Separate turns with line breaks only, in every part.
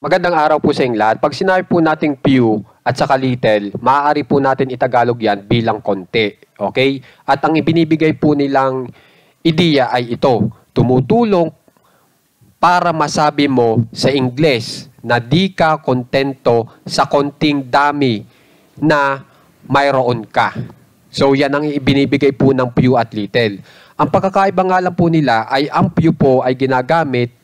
Magandang araw po sa inyong lahat. Pag sinabi po nating few at saka little, maaari po natin itagalog yan bilang konti. Okay? At ang ibinibigay po nilang ideya ay ito. Tumutulong para masabi mo sa Ingles na di ka kontento sa konting dami na mayroon ka. So yan ang ibinibigay po ng few at little. Ang pagkakaiba nga lang po nila ay ang few po ay ginagamit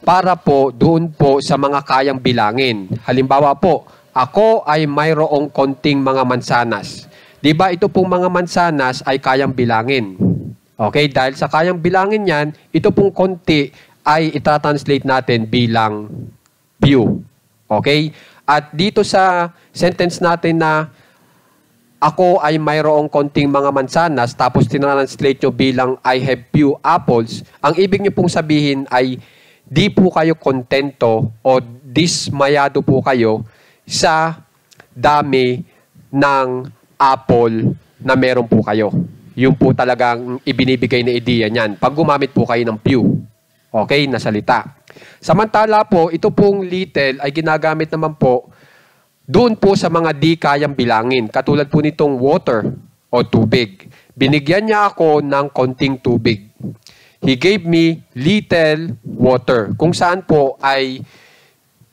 para po doon po sa mga kayang bilangin. Halimbawa po, ako ay mayroong konting mga mansanas. Di ba ito pong mga mansanas ay kayang bilangin? Okay, dahil sa kayang bilangin yan, ito pong konti ay itatranslate natin bilang few. Okay? At dito sa sentence natin na ako ay mayroong konting mga mansanas, tapos tinranslate nyo bilang I have few apples, ang ibig nyo pong sabihin ay di po kayo kontento o dismayado po kayo sa dami ng apple na meron po kayo. Yun po talagang ibinibigay na ideya niyan pag gumamit po kayo ng few. Okay, na salita. Samantala po, ito pong little ay ginagamit naman po doon po sa mga di kayang bilangin. Katulad po nitong water o tubig. Binigyan niya ako ng konting tubig. He gave me little water. Kung saan po ay,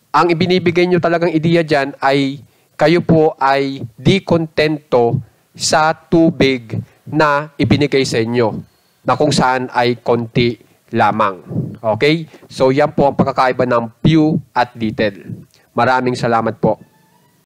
ang ibinibigay nyo talagang ideya dyan ay kayo po ay di kontento sa tubig na ibinigay sa inyo. Na kung saan ay konti lamang. Okay? So yan po ang pagkakaiba ng few at little. Maraming salamat po.